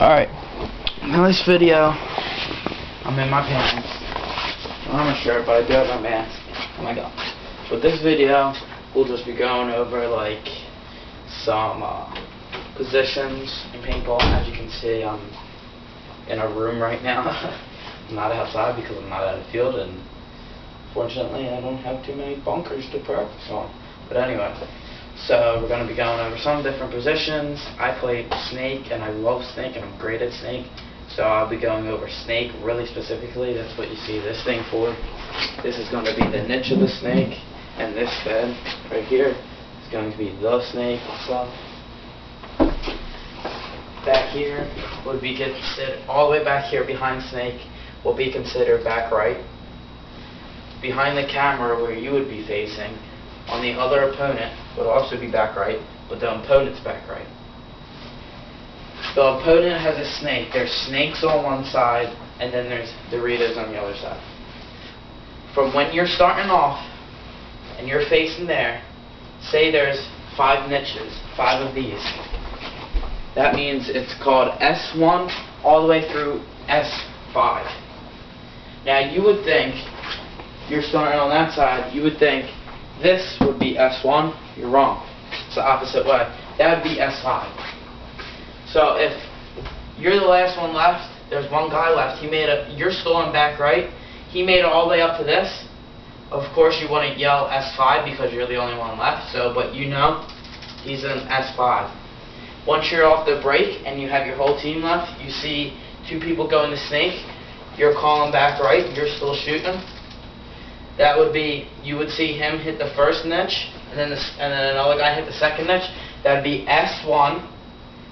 Alright, now this video, I'm in my pants. I don't have a shirt, but I do have my mask. Oh my god. But this video, we'll just be going over like some positions in paintball. As you can see, I'm in a room right now. I'm not outside because I'm not out of the field, and fortunately I don't have too many bunkers to practice on. But anyway, so we're going to be going over some different positions. I play snake, and I love snake, and I'm great at snake. So I'll be going over snake really specifically. That's what you see this thing for. This is going to be the niche of the snake, and this bed right here is going to be the snake itself. Back here would be considered, all the way back here behind snake will be considered back right. Behind the camera where you would be facing on the other opponent would also be back right, but the opponent's back right. The opponent has a snake. There's snakes on one side, and then there's Doritos on the other side. From when you're starting off and you're facing there, say there's 5 niches, 5 of these. That means it's called S1 all the way through S5. Now you would think, you're starting on that side, you would think this would be S1. You're wrong. It's the opposite way. That would be S5. So if you're the last one left, there's one guy left. You're still on back right. He made it all the way up to this. Of course, you wouldn't yell S5 because you're the only one left. But you know, he's in S5. Once you're off the break and you have your whole team left, you see 2 people going to snake. You're calling back right. You're still shooting. That would be, you would see him hit the first niche, and then another guy hit the second niche. That would be S1,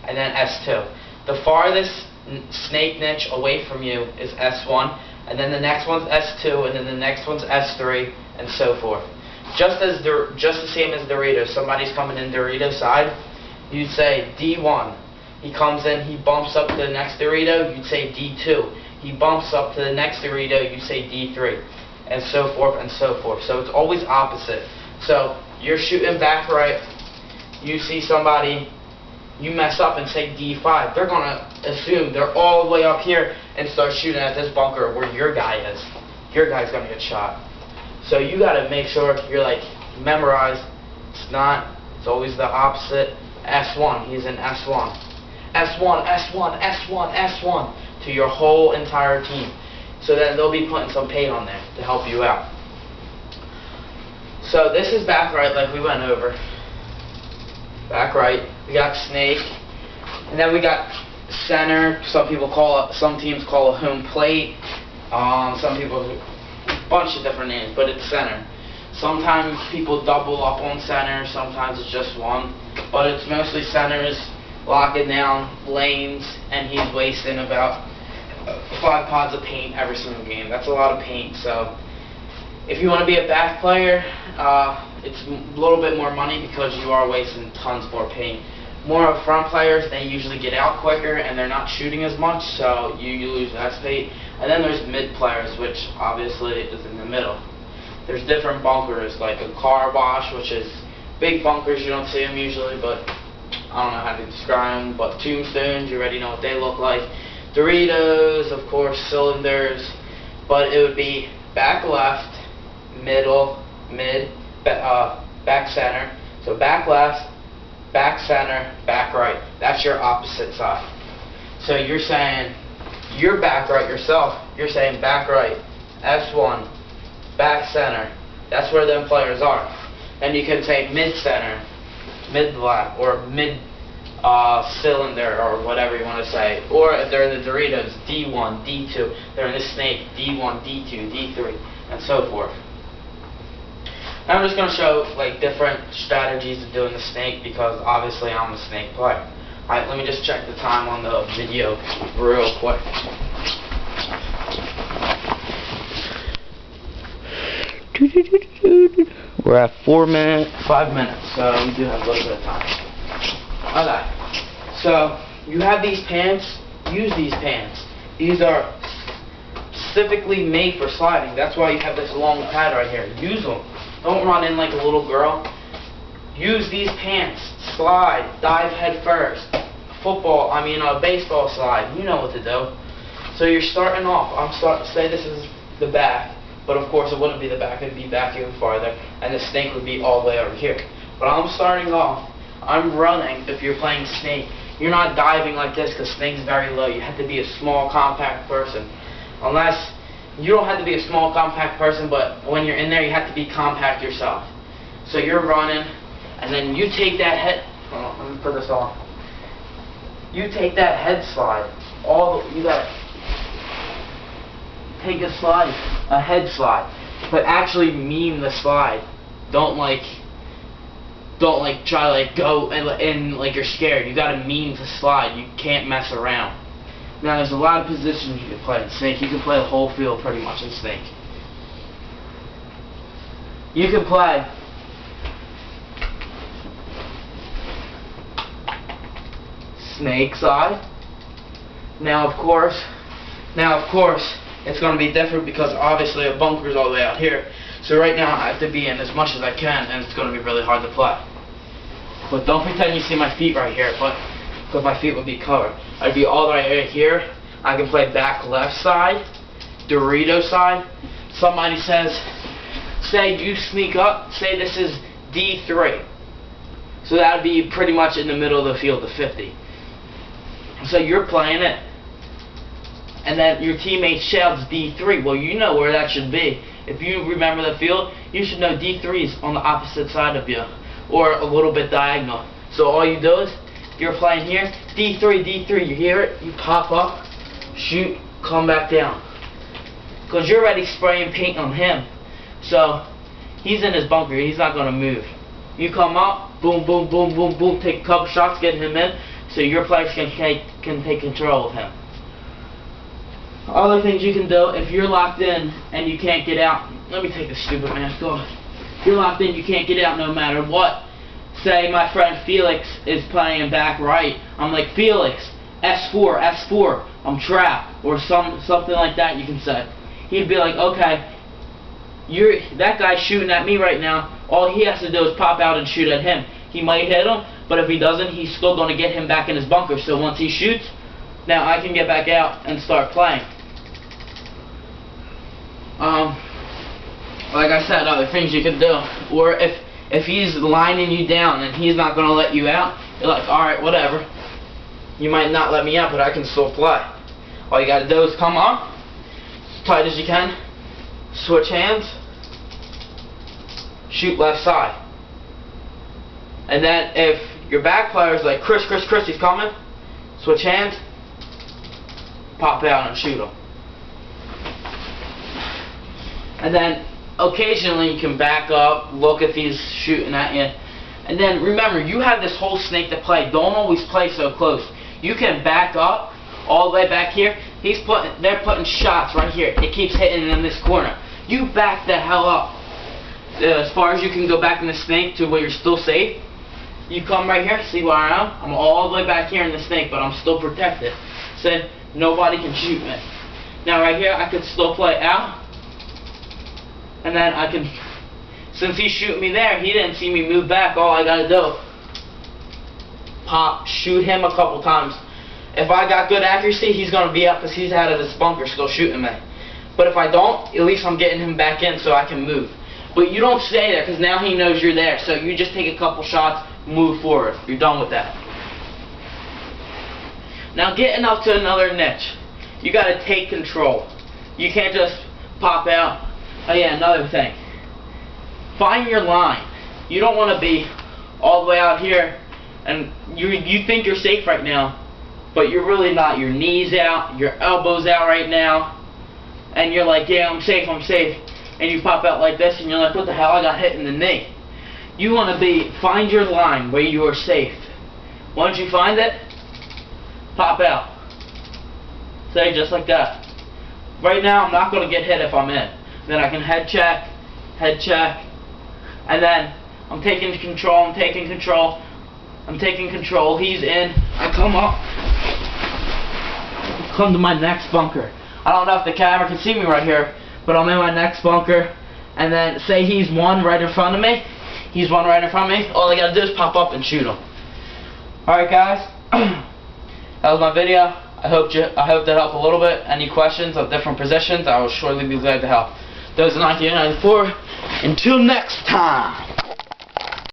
and then S2. The farthest snake niche away from you is S1, and then the next one's S2, and then the next one's S3, and so forth. Just the same as Doritos. Somebody's coming in Doritos side, you'd say D1. He comes in, he bumps up to the next Dorito, you'd say D2. He bumps up to the next Dorito, you'd say D3. And so forth and so forth. So it's always opposite. So you're shooting back right, you see somebody, you mess up and say D5. They're going to assume they're all the way up here and start shooting at this bunker where your guy is. Your guy's going to get shot. So you got to make sure you're like memorized. It's not. It's always the opposite. S1. He's in S1. S1, S1, S1, S1 to your whole entire team. So then they'll be putting some paint on there to help you out. So this is back right like we went over. Back right. We got snake. And then we got center. Some teams call it home plate. Some people, a bunch of different names, but it's center. Sometimes people double up on center. Sometimes it's just one. But it's mostly centers, locking down lanes, and he's wasting about 5 pods of paint every single game. That's a lot of paint. So if you want to be a back player, it's a little bit more money because you are wasting tons more paint. More of front players, they usually get out quicker and they're not shooting as much, so you lose less paint. And then there's mid players, which obviously is in the middle. There's different bunkers, like a car wash, which is big bunkers. You don't see them usually, but I don't know how to describe them. But tombstones, you already know what they look like. Doritos, of course, cylinders, but it would be back left, middle, mid, back center. So back left, back center, back right. That's your opposite side. So you're saying, you're back right yourself, you're saying back right, S1, back center. That's where them players are. Then you can say mid center, mid left, or mid cylinder, or whatever you want to say. Or if they're in the Doritos, D1, D2. They're in the snake, D1, D2, D3, and so forth. Now I'm just going to show like different strategies of doing the snake because obviously I'm a snake player. Alright, let me just check the time on the video real quick. We're at 5 minutes, so we do have a little bit of time. Okay, so you have these pants, use these pants. These are specifically made for sliding. That's why you have this long pad right here. Use them. Don't run in like a little girl. Use these pants. Slide. Dive head first. baseball slide. You know what to do. So you're starting off. Say this is the back, but of course it wouldn't be the back. It'd be back even farther, and the snake would be all the way over here. But I'm starting off. I'm running. If you're playing snake, you're not diving like this because snake's very low. You have to be a small, compact person. Unless you don't have to be a small, compact person, but when you're in there, you have to be compact yourself. So you're running, and then you take that head. Hold on, let me put this on. You take that head slide. You gotta take a slide, a head slide, but actually mean the slide. Don't try go and like you're scared. You gotta mean to slide. You can't mess around. Now there's a lot of positions you can play in snake. You can play the whole field pretty much in snake. You can play snake side. Now of course it's going to be different because obviously a bunker's all the way out here. So right now I have to be in as much as I can, and it's going to be really hard to play. But don't pretend you see my feet right here, because my feet would be covered. I'd be all the way right here. I can play back left side, Dorito side. Somebody says, say you sneak up, say this is D3. So that would be pretty much in the middle of the field, the 50. So you're playing it, and then your teammate shouts D3. Well, you know where that should be. If you remember the field, you should know D3 is on the opposite side of you, or a little bit diagonal. So all you do is, you're playing here, D3, D3, you hear it, you pop up, shoot, come back down. Because you're already spraying paint on him. So he's in his bunker, he's not going to move. You come up, boom, boom, boom, boom, boom, take a couple shots, get him in, so your players can take control of him. Other things you can do, if you're locked in and you can't get out, let me take this stupid mask off. If you're locked in, you can't get out no matter what. Say my friend Felix is playing back right. I'm like, Felix, S4, S4, I'm trapped, or something like that you can say. He'd be like, okay, that guy's shooting at me right now. All he has to do is pop out and shoot at him. He might hit him, but if he doesn't, he's still going to get him back in his bunker. So once he shoots, now I can get back out and start playing. Like I said, other things you can do. Or if he's lining you down and he's not going to let you out, you're like, alright, whatever. You might not let me out, but I can still play. All you got to do is come up, as tight as you can, switch hands, shoot left side. And then if your back player is like, Chris, he's coming, switch hands, pop out and shoot him. And then occasionally you can back up, look if he's shooting at you. And then remember, you have this whole snake to play. Don't always play so close. You can back up all the way back here. They're putting shots right here. It keeps hitting in this corner. You back the hell up. As far as you can go back in the snake to where you're still safe. You come right here, see where I am? I'm all the way back here in the snake, but I'm still protected. So nobody can shoot me. Now right here, I can still play out. And then I can, since he's shooting me there, he didn't see me move back. All I gotta do, pop, shoot him a couple times. If I got good accuracy, he's gonna be up because he's out of this bunker still shooting me. But if I don't, at least I'm getting him back in so I can move. But you don't stay there because now he knows you're there. So you just take a couple shots, move forward. You're done with that. Now getting up to another niche, you gotta take control. You can't just pop out. Oh yeah, another thing. Find your line. You don't want to be all the way out here and you think you're safe right now, but you're really not. Your knees out, your elbows out right now, and you're like, yeah, I'm safe, and you pop out like this and you're like, what the hell, I got hit in the knee. You want to find your line where you are safe. Once you find it, pop out. Say just like that. Right now I'm not going to get hit if I'm in. Then I can head check, and then I'm taking control, he's in, I come up, come to my next bunker. I don't know if the camera can see me right here, but I'm in my next bunker, and then say he's one right in front of me, all I gotta do is pop up and shoot him. Alright guys, That was my video. I hope that helped a little bit. Any questions of different positions, I will surely be glad to help. Those in 1994. Until next time.